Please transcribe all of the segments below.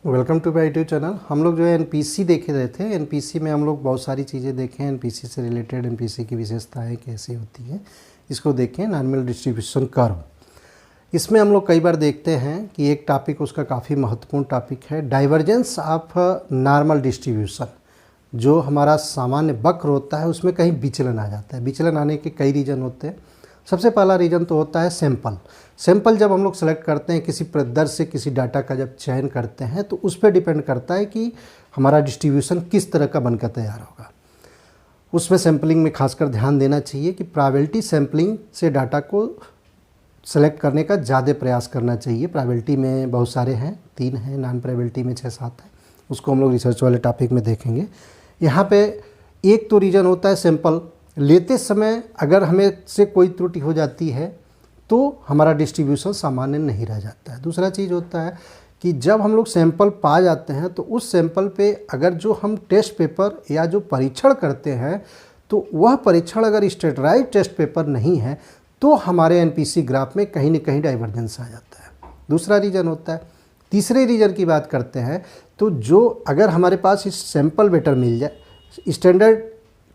Welcome to my YouTube channel. हम लोग जो है एनपीसी देखे रहे थे। एनपीसी में हम लोग बहुत सारी चीज़ें देखें, एनपीसी से रिलेटेड एनपीसी की विशेषताएं कैसी होती हैं इसको देखें। नॉर्मल डिस्ट्रीब्यूशन कर्व, इसमें हम लोग कई बार देखते हैं कि एक टॉपिक उसका काफ़ी महत्वपूर्ण टॉपिक है, डाइवर्जेंस ऑफ नॉर्मल डिस्ट्रीब्यूशन। जो हमारा सामान्य वक्र होता है उसमें कहीं विचलन आ जाता है। विचलन आने के कई रीज़न होते हैं। सबसे पहला रीज़न तो होता है सैंपल जब हम लोग सेलेक्ट करते हैं किसी दर से किसी डाटा का जब चयन करते हैं तो उस पर डिपेंड करता है कि हमारा डिस्ट्रीब्यूशन किस तरह का बनकर तैयार होगा। उसमें सैम्पलिंग में खासकर ध्यान देना चाहिए कि प्रोबेबिलिटी सैम्पलिंग से डाटा को सेलेक्ट करने का ज़्यादा प्रयास करना चाहिए। प्रोबेबिलिटी में बहुत सारे हैं, 3 हैं, नॉन प्रोबेबिलिटी में 6-7 है। उसको हम लोग रिसर्च वाले टॉपिक में देखेंगे। यहाँ पे एक तो रीज़न होता है सैंपल लेते समय अगर हमें से कोई त्रुटि हो जाती है तो हमारा डिस्ट्रीब्यूशन सामान्य नहीं रह जाता है। दूसरा चीज़ होता है कि जब हम लोग सैंपल पा जाते हैं तो उस सैंपल पे अगर जो हम टेस्ट पेपर या जो परीक्षण करते हैं तो वह परीक्षण अगर स्टैंडर्डाइज्ड टेस्ट पेपर नहीं है तो हमारे एनपीसी ग्राफ में कहीं न कहीं डाइवर्जेंस आ जाता है। दूसरा रीज़न होता है। तीसरे रीज़न की बात करते हैं तो जो अगर हमारे पास इस सैंपल बेटर मिल जाए, स्टैंडर्ड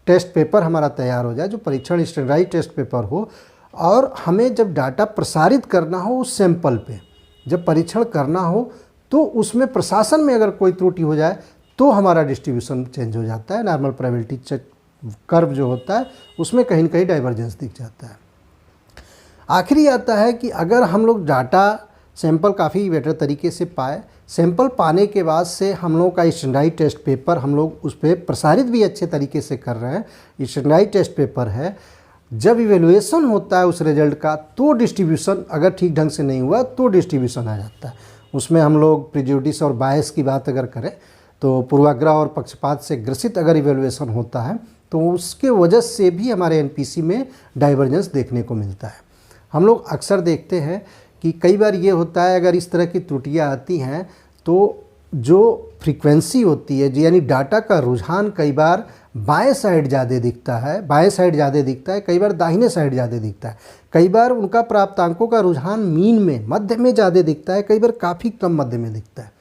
टेस्ट पेपर हमारा तैयार हो जाए, जो परीक्षण स्टैंडर्डाइज्ड टेस्ट पेपर हो, और हमें जब डाटा प्रसारित करना हो उस सैंपल पे, जब परीक्षण करना हो तो उसमें प्रशासन में अगर कोई त्रुटि हो जाए तो हमारा डिस्ट्रीब्यूशन चेंज हो जाता है। नॉर्मल प्रोबेबिलिटी कर्व जो होता है उसमें कहीं न कहीं डाइवर्जेंस दिख जाता है। आखिरी आता है कि अगर हम लोग डाटा सैंपल काफ़ी बेटर तरीके से पाए, सैंपल पाने के बाद से हम लोग का स्टैंडर्डाइज्ड टेस्ट पेपर हम लोग उस पर प्रसारित भी अच्छे तरीके से कर रहे हैं, स्टैंडर्डाइज्ड टेस्ट पेपर है, जब इवेल्युएशन होता है उस रिजल्ट का तो डिस्ट्रीब्यूशन अगर ठीक ढंग से नहीं हुआ तो डिस्ट्रीब्यूशन आ जाता है। उसमें हम लोग प्रेजुडिस और बायस की बात अगर करें तो पूर्वाग्रह और पक्षपात से ग्रसित अगर इवेल्युएशन होता है तो उसके वजह से भी हमारे एनपीसी में डाइवर्जेंस देखने को मिलता है। हम लोग अक्सर देखते हैं कि कई बार ये होता है अगर इस तरह की त्रुटियाँ आती हैं तो जो फ्रीक्वेंसी होती है यानी डाटा का रुझान कई बार बाएं साइड ज़्यादा दिखता है, कई बार दाहिने साइड ज़्यादा दिखता है, कई बार उनका प्राप्तांकों का रुझान मीन में मध्य में ज़्यादा दिखता है, कई बार काफ़ी कम मध्य में दिखता है।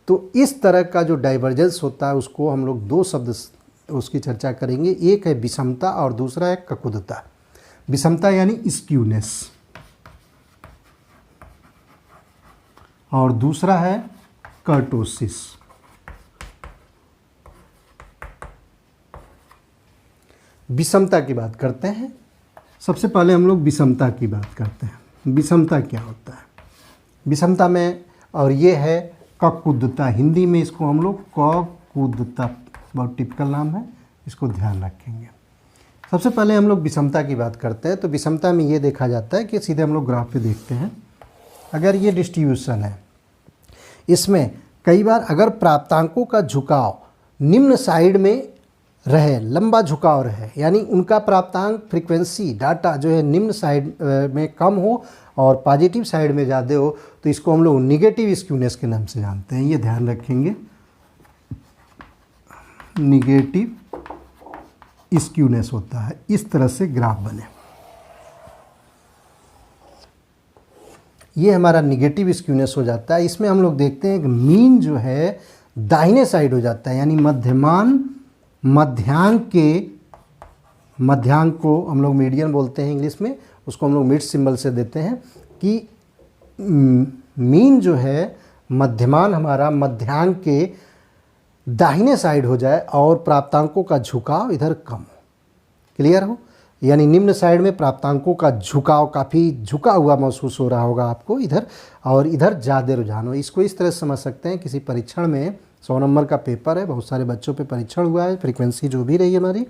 तो इस तरह का जो डाइवर्जेंस होता है उसको हम लोग 2 शब्द उसकी चर्चा करेंगे। एक है विषमता और दूसरा है ककुदता। विषमता यानी स्क्यूनेस और दूसरा है कर्टोसिस। विषमता की बात करते हैं। सबसे पहले हम लोग विषमता की बात करते हैं। विषमता क्या होता है? विषमता में, और ये है ककुदता, हिंदी में इसको हम लोग ककुदता, बहुत टिपिकल नाम है, इसको ध्यान रखेंगे। सबसे पहले हम लोग विषमता की बात करते हैं तो विषमता में ये देखा जाता है कि सीधे हम लोग ग्राफ पे देखते हैं। अगर ये डिस्ट्रीब्यूशन है, इसमें कई बार अगर प्राप्तांकों का झुकाव निम्न साइड में रहे, लंबा झुकाव रहे, यानी उनका प्राप्तांक फ्रीक्वेंसी डाटा जो है निम्न साइड में कम हो और पॉजिटिव साइड में ज़्यादा हो तो इसको हम लोग निगेटिव स्क्यूनेस के नाम से जानते हैं। ये ध्यान रखेंगे, निगेटिव स्क्यूनेस होता है। इस तरह से ग्राफ बने, ये हमारा निगेटिव स्क्यूनेस हो जाता है। इसमें हम लोग देखते हैं कि मीन जो है दाहिने साइड हो जाता है, यानी मध्यांक को हम लोग मीडियन बोलते हैं इंग्लिश में, उसको हम लोग मिड सिंबल से देते हैं कि मीन जो है मध्यमान हमारा मध्यांक के दाहिने साइड हो जाए और प्राप्तांकों का झुकाव इधर कम हो। क्लियर हो? यानी निम्न साइड में प्राप्तांकों का झुकाव काफ़ी झुका हुआ महसूस हो रहा होगा आपको इधर, और इधर ज़्यादा रुझान हो। इसको इस तरह से समझ सकते हैं, किसी परीक्षण में 100 नंबर का पेपर है, बहुत सारे बच्चों पे परीक्षण हुआ है, फ्रीक्वेंसी जो भी रही हमारी,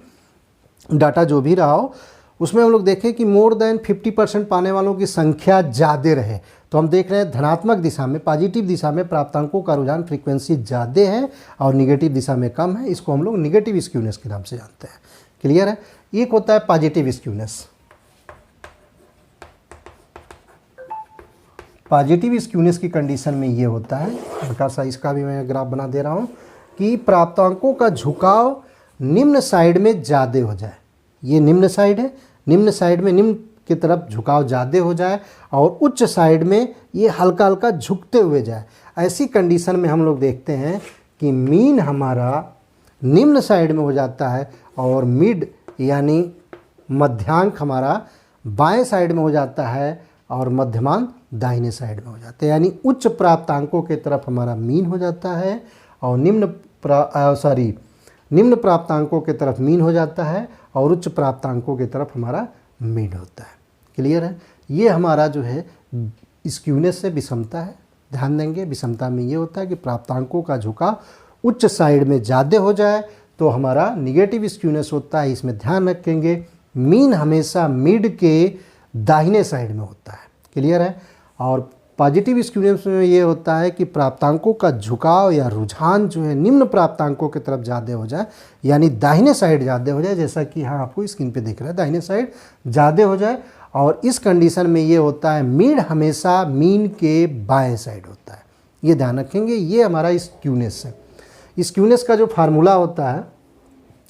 डाटा जो भी रहा हो, उसमें हम लोग देखें कि मोर देन 50% पाने वालों की संख्या ज़्यादा रहे तो हम देख रहे हैं धनात्मक दिशा में, पॉजिटिव दिशा में प्राप्तांकों का रुझान फ्रीक्वेंसी ज़्यादा है और निगेटिव दिशा में कम है। इसको हम लोग निगेटिव स्क्यूनेस के नाम से जानते हैं। क्लियर है? एक होता है पॉजिटिव स्क्यूनेस। पॉजिटिव स्क्यूनेस की कंडीशन में ये होता है, हल्का सा इसका भी मैं ग्राफ बना दे रहा हूँ, कि प्राप्तांकों का झुकाव निम्न साइड में ज़्यादा हो जाए। ये निम्न साइड है, निम्न साइड में निम्न की तरफ झुकाव ज़्यादा हो जाए और उच्च साइड में ये हल्का हल्का झुकते हुए जाए। ऐसी कंडीशन में हम लोग देखते हैं कि मीन हमारा निम्न साइड में हो जाता है और मिड यानी मध्यांक हमारा बाएं साइड में हो जाता है और मध्यमान दाहिने साइड में हो जाता है। यानी उच्च प्राप्तांकों के तरफ हमारा मीन हो जाता है और निम्न प्राप्तांकों के तरफ मीन हो जाता है और उच्च प्राप्तांकों की तरफ हमारा मीन होता है। क्लियर है? ये हमारा जो है स्क्यूनेस से विषमता है। ध्यान देंगे, विषमता में ये होता है कि प्राप्तांकों का झुकाव उच्च साइड में ज़्यादा हो जाए तो हमारा निगेटिव स्क्यूनेस होता है। इसमें ध्यान रखेंगे मीन हमेशा मिड के दाहिने साइड में होता है। क्लियर है? और पॉजिटिव स्क्यूनेस में ये होता है कि प्राप्तांकों का झुकाव या रुझान जो है निम्न प्राप्तांकों की तरफ ज़्यादा हो जाए, यानी दाहिने साइड ज़्यादा हो जाए, जैसा कि हाँ आपको स्क्रीन पे दिख रहा है, दाहिने साइड ज़्यादा हो जाए। और इस कंडीशन में ये होता है मिड हमेशा मीन के बाएं साइड होता है। ये ध्यान रखेंगे, ये हमारा स्क्यूनेस है। स्क्यूनेस का जो फार्मूला होता है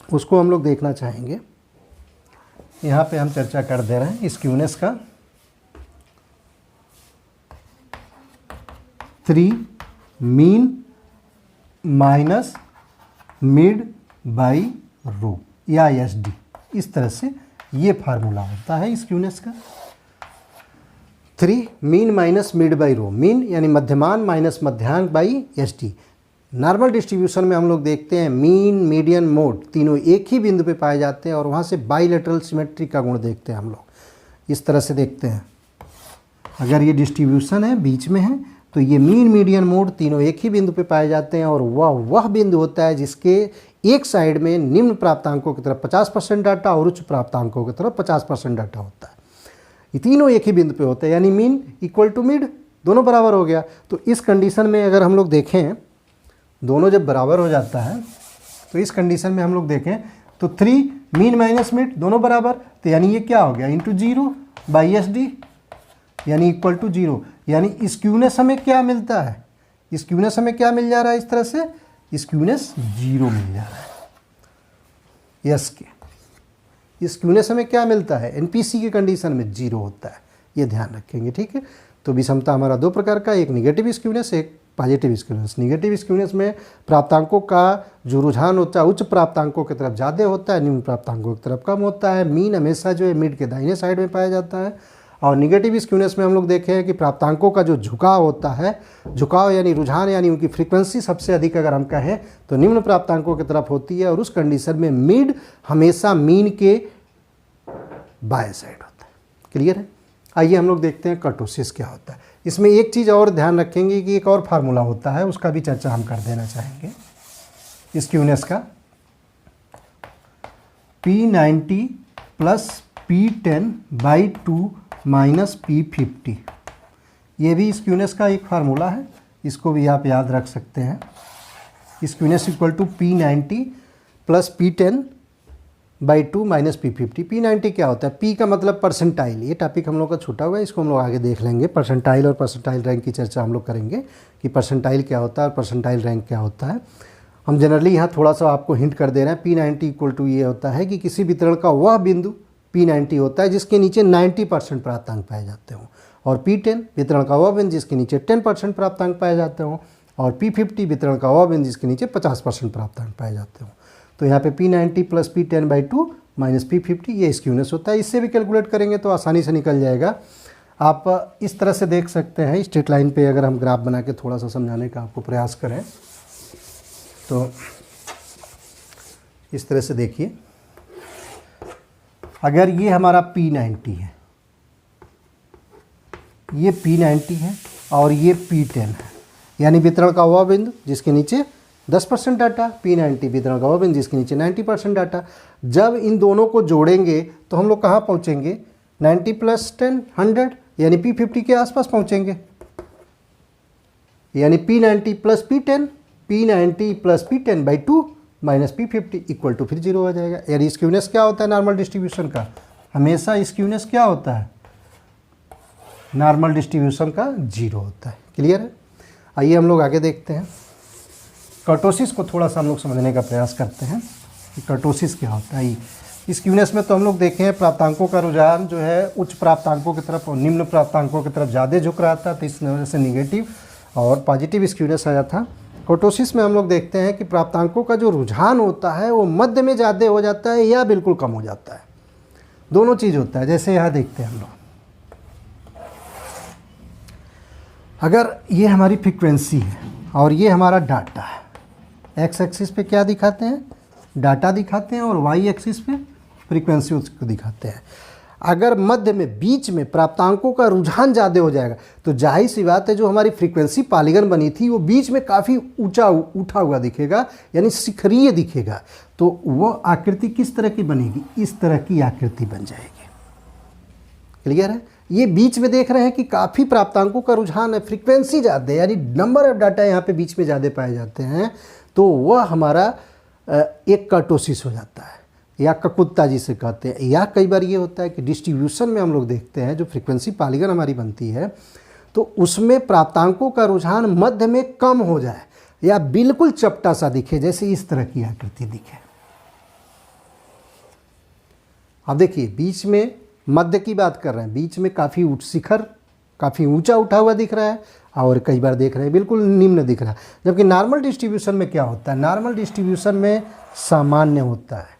उसको हम लोग देखना चाहेंगे। यहाँ पे हम चर्चा कर दे रहे हैं स्क्यूनेस का। 3 मीन माइनस मिड बाई रो या SD, इस तरह से ये फार्मूला होता है स्क्यूनेस का। 3 mean minus mid by row, mean यानी मध्यमान माइनस मध्यांक बाई SD। नॉर्मल डिस्ट्रीब्यूशन में हम लोग देखते हैं मीन, मीडियन, मोड तीनों एक ही बिंदु पे पाए जाते हैं और वहाँ से बाईलेटरल सिमेट्री का गुण देखते हैं हम लोग। इस तरह से देखते हैं, अगर ये डिस्ट्रीब्यूशन है बीच में है तो ये मीन, मीडियन, मोड तीनों एक ही बिंदु पे पाए जाते हैं और वह बिंदु होता है जिसके एक साइड में निम्न प्राप्तांकों की तरफ 50% डाटा और उच्च प्राप्तांकों की तरफ 50% डाटा होता है। ये तीनों एक ही बिंदु पे होते हैं, यानी मीन इक्वल टू मिड, दोनों बराबर हो गया। तो इस कंडीशन में अगर हम लोग देखें, दोनों जब बराबर हो जाता है तो इस कंडीशन में हम लोग देखें तो 3 मीन माइनस मिड दोनों बराबर, तो यानी ये क्या हो गया इंटू 0 बाई SD यानी इक्वल टू 0। यानी स्क्यूनेस हमें क्या मिलता है, स्क्यूनेस हमें क्या मिल जा रहा है, इस तरह से स्क्यूनेस 0 मिल जा रहा है। यस के स्क्यूनेस हमें क्या मिलता है, NPC की कंडीशन में 0 होता है। ये ध्यान रखेंगे, ठीक है। तो विषमता हमारा दो प्रकार का, एक निगेटिव स्क्यूनेस, एक पॉजिटिव स्क्यूनेस। निगेटिव स्क्यूनेस में प्राप्तांकों का जो रुझान होता है उच्च प्राप्तांकों की तरफ ज़्यादा होता है, निम्न प्राप्तांकों की तरफ कम होता है। मीन हमेशा जो है मिड के दाहिने साइड में पाया जाता है। और निगेटिव स्क्यूनेस में हम लोग देखे हैं कि प्राप्तांकों का जो झुकाव होता है, झुकाव यानी रुझान यानी उनकी फ्रीक्वेंसी सबसे अधिक अगर हम कहें तो निम्न प्राप्तांकों की तरफ होती है और उस कंडीशन में मिड हमेशा मीन के बाएं साइड होता है। क्लियर है? आइए हम लोग देखते हैं कर्टोसिस क्या होता है। इसमें एक चीज़ और ध्यान रखेंगे कि एक और फार्मूला होता है, उसका भी चर्चा हम कर देना चाहेंगे स्क्यूनेस का। P90 plus P10 by 2 minus P50, ये भी स्क्यूनेस का एक फार्मूला है, इसको भी आप याद रख सकते हैं। Skewness equal to P90 plus P10 by 2 minus P50। P90 क्या होता है, P का मतलब परसेंटाइल, ये टॉपिक हम लोग का छूटा हुआ है, इसको हम लोग आगे देख लेंगे। परसेंटाइल और परसेंटाइल रैंक की चर्चा हम लोग करेंगे कि परसेंटाइल क्या होता है और परसेंटाइल रैंक क्या होता है। हम जनरली यहाँ थोड़ा सा आपको हिंट कर दे रहे हैं। P90 इक्वल टू ये होता है कि किसी वितरण का वह बिंदु P90 होता है जिसके नीचे 90% प्राप्तांक पाए जाते हों, और P10 वितरण का वह बिंदु जिसके नीचे 10% प्राप्तांक पाए जाते हों, और P50 वितरण का वह बिंदु जिसके नीचे 50% प्राप्तांक पाए जाते हों। तो यहाँ पे P90 plus P10 by 2 minus P50 ये स्क्यूनेस होता है। इससे भी कैलकुलेट करेंगे तो आसानी से निकल जाएगा। आप इस तरह से देख सकते हैं, स्ट्रेट लाइन पे अगर हम ग्राफ बना के थोड़ा सा समझाने का आपको प्रयास करें तो इस तरह से देखिए, अगर ये हमारा P90 है, ये P90 है और ये P10 है, यानी वितरण का वह बिंदु जिसके नीचे 10% डाटा, P90 वितरण का वह बिंदु जिसके नीचे 90% डाटा। जब इन दोनों को जोड़ेंगे तो हम लोग कहाँ पहुँचेंगे, 90 प्लस 10 100, यानी P50 के आसपास पहुँचेंगे। यानी P90 plus P10, P90 plus P10 by 2 minus P50 equal to फिर 0 हो जाएगा। यानी स्क्यूनेस क्या होता है नॉर्मल डिस्ट्रीब्यूशन का, हमेशा स्क्यूनेस क्या होता है, नॉर्मल डिस्ट्रीब्यूशन का 0 होता है। क्लियर है? आइए हम लोग आगे देखते हैं। कर्टोसिस को थोड़ा सा हम लोग समझने का प्रयास करते हैं कि कर्टोसिस क्या होता है। स्क्यूनेस में तो हम लोग देखें प्राप्तांकों का रुझान जो है उच्च प्राप्तांकों की तरफ और निम्न प्राप्तांकों की तरफ ज़्यादा झुक रहा था, तो इस वजह से निगेटिव और पॉजिटिव स्क्यूनेस आया था। कर्टोसिस में हम लोग देखते हैं कि प्राप्तांकों का जो रुझान होता है वो मध्य में ज़्यादा हो जाता है या बिल्कुल कम हो जाता है, दोनों चीज़ होता है। जैसे यहाँ देखते हैं हम लोग, अगर ये हमारी फ्रीक्वेंसी है और ये हमारा डाटा है, एक्स एक्सिस पे क्या दिखाते हैं, डाटा दिखाते हैं, और वाई एक्सिस पे फ्रीक्वेंसी उसको दिखाते हैं। अगर मध्य में बीच में प्राप्तांकों का रुझान ज़्यादा हो जाएगा तो जाहिर सी बात है जो हमारी फ्रीक्वेंसी पॉलीगन बनी थी वो बीच में काफ़ी ऊंचा उठा हुआ दिखेगा, यानी शिखरीय दिखेगा। तो वो आकृति किस तरह की बनेगी, इस तरह की आकृति बन जाएगी। क्लियर है? ये बीच में देख रहे हैं कि काफ़ी प्राप्तांकों का रुझान है, फ्रीक्वेंसी ज़्यादा है, यानी नंबर ऑफ डाटा यहाँ पे बीच में ज़्यादा पाए जाते हैं, तो वह हमारा एक कर्टोसिस हो जाता है, या ककुत्ता जिसे कहते हैं। या कई बार ये होता है कि डिस्ट्रीब्यूशन में हम लोग देखते हैं जो फ्रीक्वेंसी पॉलीगन हमारी बनती है तो उसमें प्राप्तांकों का रुझान मध्य में कम हो जाए या बिल्कुल चपटा सा दिखे, जैसे इस तरह की आकृति दिखे। अब देखिए बीच में मध्य की बात कर रहे हैं, बीच में काफ़ी शिखर काफ़ी ऊंचा उठा हुआ दिख रहा है, और कई बार देख रहे हैं बिल्कुल निम्न दिख रहा है। जबकि नॉर्मल डिस्ट्रीब्यूशन में क्या होता है, नॉर्मल डिस्ट्रीब्यूशन में सामान्य होता है।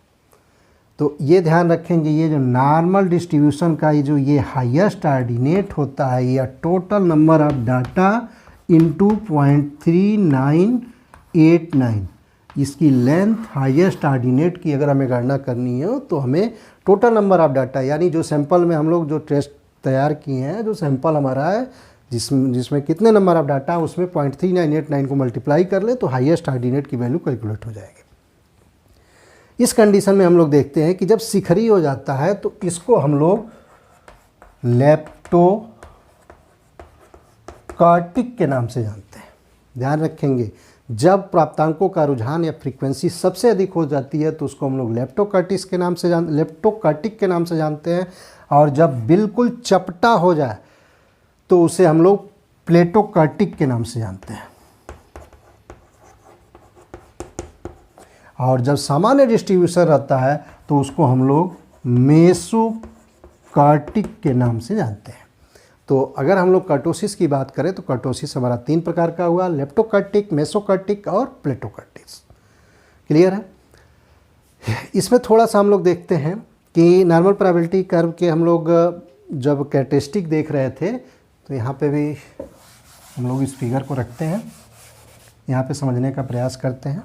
तो ये ध्यान रखेंगे, ये जो नॉर्मल डिस्ट्रीब्यूशन का ये जो हाईएस्ट ऑर्डिनेट होता है, या total number of data into 0.3989, इसकी लेंथ हाईएस्ट ऑर्डिनेट की अगर हमें गणना करनी है तो हमें टोटल नंबर ऑफ डाटा, यानी जो सैंपल में हम लोग जो टेस्ट तैयार किए हैं, जो सैंपल हमारा है जिसमें कितने नंबर ऑफ डाटा उसमें 0.3989 को मल्टीप्लाई कर ले तो हाईएस्ट ऑर्डिनेट की वैल्यू कैलकुलेट हो जाएगी। इस कंडीशन में हम लोग देखते हैं कि जब शिखरी हो जाता है तो इसको हम लोग लेप्टोकार्टिक के नाम से जानते हैं। ध्यान रखेंगे, जब प्राप्तांकों का रुझान या फ्रीक्वेंसी सबसे अधिक हो जाती है तो उसको हम लोग लेप्टोकार्टिक के नाम से जानते हैं, और जब बिल्कुल चपटा हो जाए तो उसे हम लोग प्लेटोकार्टिक के नाम से जानते हैं, और जब सामान्य डिस्ट्रीब्यूशन रहता है तो उसको हम लोग मेसोकार्टिक के नाम से जानते हैं। तो अगर हम लोग कर्टोसिस की बात करें तो कर्टोसिस हमारा 3 प्रकार का हुआ, लेप्टोकार्टिक, मेसोकार्टिक और प्लेटोकार्टिक। क्लियर है? इसमें थोड़ा सा हम लोग देखते हैं कि नॉर्मल प्रोबेबिलिटी कर्व के हम लोग जब कैरेक्टरिस्टिक देख रहे थे तो यहाँ पे भी हम लोग इस फिगर को रखते हैं, यहाँ पे समझने का प्रयास करते हैं।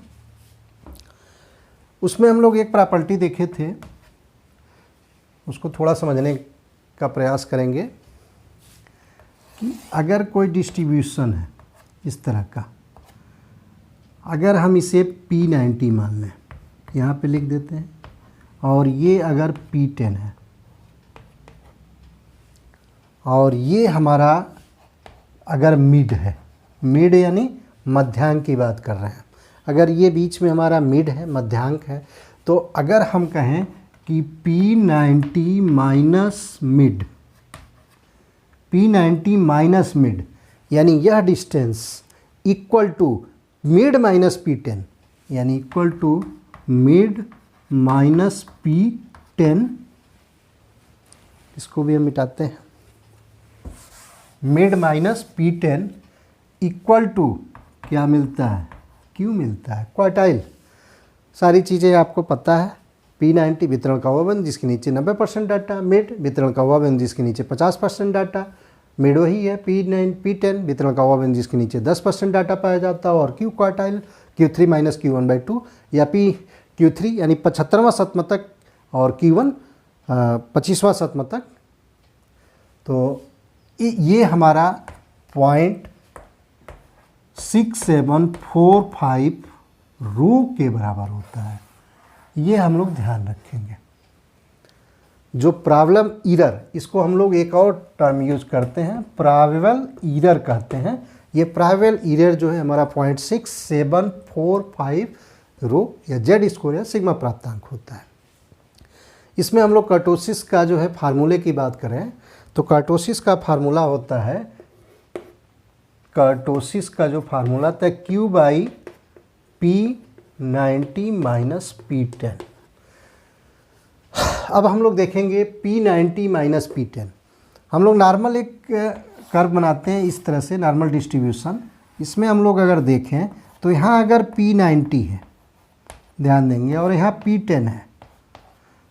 उसमें हम लोग एक प्रॉपर्टी देखे थे, उसको थोड़ा समझने का प्रयास करेंगे कि अगर कोई डिस्ट्रीब्यूशन है इस तरह का, अगर हम इसे P90 मान लें, यहाँ पे लिख देते हैं, और ये अगर P10 है, और ये हमारा अगर मिड है, मिड यानी मध्यांक की बात कर रहे हैं, अगर ये बीच में हमारा मिड है, मध्यांक है, तो अगर हम कहें कि P90 minus mid, P90 minus mid, यानी यह distance equal to mid minus P10, यानी equal to mid minus P10, इसको भी हम मिटाते हैं, mid minus P10 equal to क्या मिलता है, क्यों मिलता है, क्वार्टाइल। सारी चीज़ें आपको पता है। P90 वितरण का वजन जिसके नीचे 90% डाटा, मिड वितरण का वजन जिसके नीचे 50% डाटा, मिड वही है। P10 वितरण का वजन जिसके नीचे 10% डाटा पाया जाता है, और Q quartile Q3 minus Q1/2, या Q3 यानी 75वां शतमतक और Q1 25वां शतमतक। तो ये हमारा 0.6745 रू के बराबर होता है। ये हम लोग ध्यान रखेंगे। जो प्रॉब्लम ईरर, इसको हम लोग एक और टर्म यूज करते हैं, प्रोबेबल ईरर कहते हैं। ये प्रोबेबल ईरर जो है हमारा 0.6745 रो या जेड स्कोर या सिग्मा प्राप्तांक होता है। इसमें हम लोग कर्टोसिस का जो है फार्मूले की बात करें तो कर्टोसिस का फार्मूला होता है, कर्टोसिस का जो फार्मूला था Q/P90 माइनस P10। अब हम लोग देखेंगे P90 माइनस P10। हम लोग नॉर्मल एक कर्व बनाते हैं इस तरह से, नॉर्मल डिस्ट्रीब्यूशन, इसमें हम लोग अगर देखें तो यहाँ अगर P90 है, ध्यान देंगे, और यहाँ P10 है,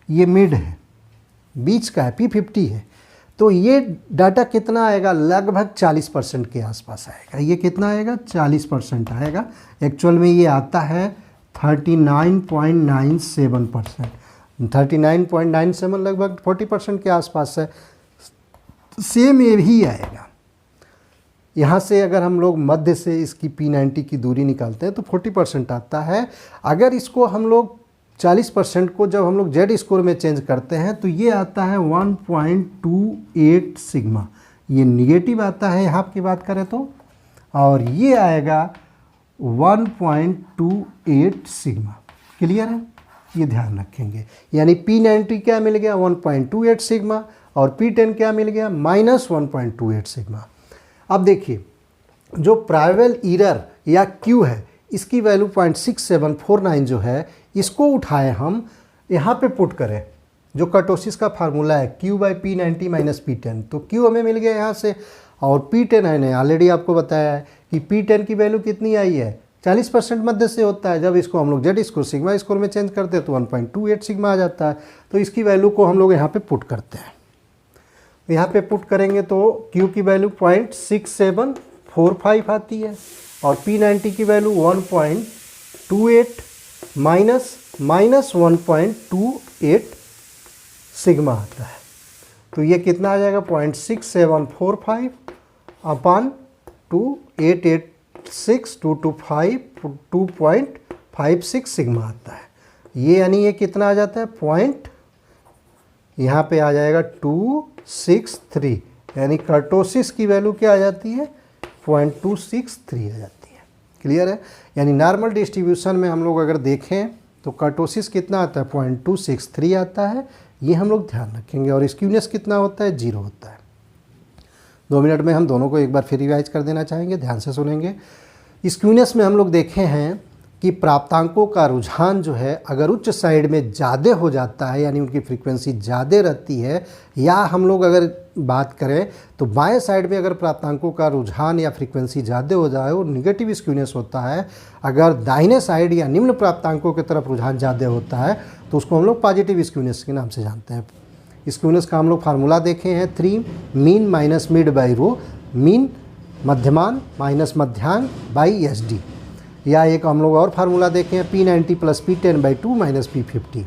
ये मिड है, बीच का है, P50 है, तो ये डाटा कितना आएगा? लगभग 40% के आसपास आएगा। ये कितना आएगा? 40% आएगा। एक्चुअल में ये आता है 39.97%। 39.97 लगभग 40% के आसपास है। सेम ये भी आएगा। यहाँ से अगर हम लोग मध्य से इसकी P90 की दूरी निकालते हैं तो 40% आता है। अगर इसको हम लोग 40% को जब हम लोग जेड स्कोर में चेंज करते हैं तो ये आता है 1.28 सिग्मा। ये निगेटिव आता है यहाँ की बात करें तो, और ये आएगा 1.28 सिग्मा। क्लियर है? ये ध्यान रखेंगे। यानी P90 क्या मिल गया? 1.28 सिग्मा, और P10 क्या मिल गया? -1.28 सिग्मा। अब देखिए, जो प्राइवेल ईरर या Q है, इसकी वैल्यू 0.6749 जो है, इसको उठाए हम यहाँ पे पुट करें, जो कर्टोसिस का फार्मूला है Q/P90 - P10, तो Q हमें मिल गया यहाँ से, और P10 है, ऑलरेडी आपको बताया है कि P10 की वैल्यू कितनी आई है? 40% मध्य से होता है। जब इसको हम लोग जेड स्कोर सिग्मा स्कोर में चेंज करते हैं तो 1.28 सिग्मा आ जाता है। तो इसकी वैल्यू को हम लोग यहाँ पे पुट करते हैं। यहाँ पे पुट करेंगे तो Q की वैल्यू 0.6745 आती है, और P90 की वैल्यू 1.28 माइनस 1.28 सिग्मा आता है। तो ये कितना आ जाएगा? 0.6745 अपॉन 2.86 सिग्मा आता है। ये यानी ये कितना आ जाता है? पॉइंट, यहाँ पे आ जाएगा 263, यानी कर्टोसिस की वैल्यू क्या आ जाती है? 0.263 आ जाती है। क्लियर है? यानी नॉर्मल डिस्ट्रीब्यूशन में हम लोग अगर देखें तो कर्टोसिस कितना आता है? 0.263 आता है। ये हम लोग ध्यान रखेंगे। और स्क्यूनेस कितना होता है? 0 होता है। 2 मिनट में हम दोनों को एक बार फिर रिवाइज कर देना चाहेंगे, ध्यान से सुनेंगे। स्क्यूनेस में हम लोग देखे हैं कि प्राप्तांकों का रुझान जो है अगर उच्च साइड में ज़्यादा हो जाता है, यानी उनकी फ्रीक्वेंसी ज़्यादा रहती है, या हम लोग अगर बात करें तो बाएं साइड में अगर प्राप्तांकों का रुझान या फ्रीक्वेंसी ज़्यादा हो जाए वो निगेटिव स्क्यूनेस होता है। अगर दाहिने साइड या निम्न प्राप्तांकों की तरफ रुझान ज़्यादा होता है तो उसको हम लोग पॉजिटिव स्क्यूनेस के नाम से जानते हैं। स्क्यूनेस का हम लोग फार्मूला देखे हैं 3 mean minus mid by row, mean मध्यमान माइनस मध्यांक बाई SD, या एक हम लोग और फार्मूला देखें P90 + P10/2 - P50,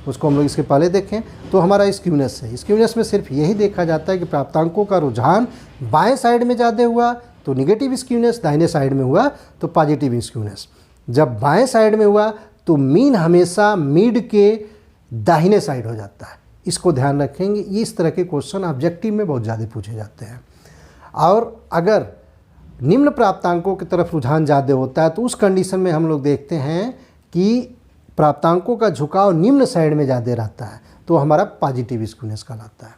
उसको हम लोग इसके पहले देखें। तो हमारा स्क्यूनेस है। स्क्यूनेस में सिर्फ यही देखा जाता है कि प्राप्तांकों का रुझान बाएं साइड में ज़्यादा हुआ तो निगेटिव स्क्यूनेस, दाहिने साइड में हुआ तो पॉजिटिव स्क्यूनेस। जब बाएं साइड में हुआ तो मीन हमेशा मिड के दाहिने साइड हो जाता है। इसको ध्यान रखेंगे। इस तरह के क्वेश्चन ऑब्जेक्टिव में बहुत ज़्यादा पूछे जाते हैं। और अगर निम्न प्राप्तांकों की तरफ रुझान ज़्यादा होता है तो उस कंडीशन में हम लोग देखते हैं कि प्राप्तांकों का झुकाव निम्न साइड में ज़्यादा रहता है, तो हमारा पॉजिटिव स्क्यूनेस कहलाता है।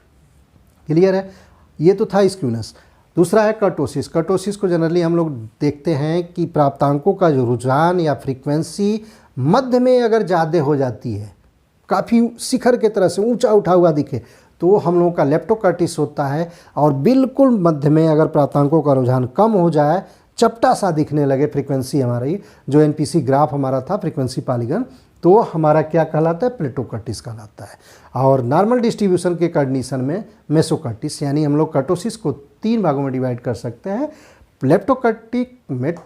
क्लियर है? ये तो था स्क्यूनेस। दूसरा है कर्टोसिस। कर्टोसिस को जनरली हम लोग देखते हैं कि प्राप्तांकों का जो रुझान या फ्रीक्वेंसी मध्य में अगर ज़्यादा हो जाती है, काफ़ी शिखर के तरह से ऊंचा उठा हुआ दिखे, तो हम लोगों का लेप्टोकर्टिस होता है। और बिल्कुल मध्य में अगर प्राप्तांकों का रुझान कम हो जाए, चपटा सा दिखने लगे फ्रीक्वेंसी हमारी, जो NPC ग्राफ हमारा था फ्रीक्वेंसी पॉलीगन, तो हमारा क्या कहलाता है? प्लेटोकर्टिस कहलाता है। और नॉर्मल डिस्ट्रीब्यूशन के कंडीशन में मेसोकर्टिस, यानी हम लोग कर्टोसिस को 3 भागों में डिवाइड कर सकते हैं, लेप्टोकर्टिक,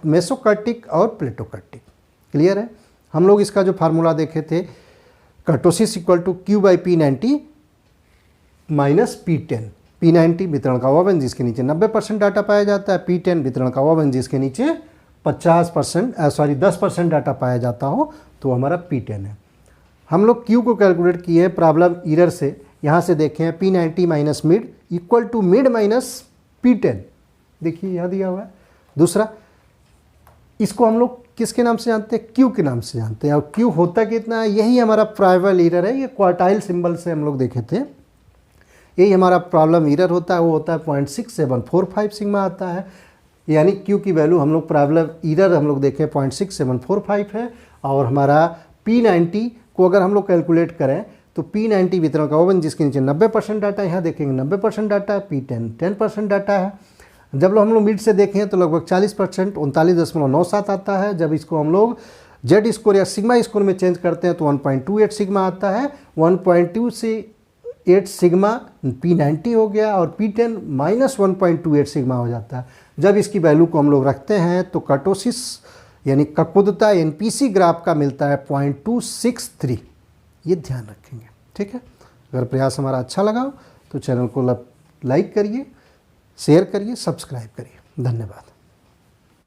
मेसोकर्टिक और प्लेटोकर्टिक। क्लियर है? हम लोग इसका जो फार्मूला देखे थे, कर्टोसिस = Q/P90 - P10। P90 वितरण का वजन जिसके नीचे 90% डाटा पाया जाता है, P10 वितरण का वजन जिसके नीचे 10% डाटा पाया जाता हो, तो हमारा P10 है। हम लोग Q को कैलकुलेट किए प्रॉब्लम ईरर से। यहाँ से देखें P90 - mid = mid minus P10, देखिए यहाँ दिया हुआ है। दूसरा, इसको हम लोग किसके नाम से जानते हैं? Q के नाम से जानते हैं। और Q होता कितना है? यही हमारा प्राइवल ईरर है। ये क्वार्टाइल सिंबल से हम लोग देखे थे, यही हमारा प्रॉब्लम ईरर होता है। वो होता है 0.6745 सिग्मा आता है। यानी Q की वैल्यू हम लोग प्रॉब्लम ईरर हम लोग देखें 0.6745 है। और हमारा P90 को अगर हम लोग कैलकुलेट करें तो P90 वितरण का वजन जिसके नीचे 90% डाटा, यहाँ देखेंगे 90% डाटा है, P10 10% डाटा है। जब हम लोग मिड से देखें तो लगभग 40%, 39.97 आता है। जब इसको हम लोग जेड स्कोर या सिग्मा स्कोर में चेंज करते हैं तो 1.28 सिग्मा आता है। 1.2 से 8 सिग्मा P90 हो गया और P10 -1.28 सिग्मा हो जाता है। जब इसकी वैल्यू को हम लोग रखते हैं तो कर्टोसिस यानी ककुदता एनपीसी ग्राफ का मिलता है 0.263। ये ध्यान रखेंगे, ठीक है। अगर प्रयास हमारा अच्छा लगा हो तो चैनल को लाइक करिए, शेयर करिए, सब्सक्राइब करिए। धन्यवाद।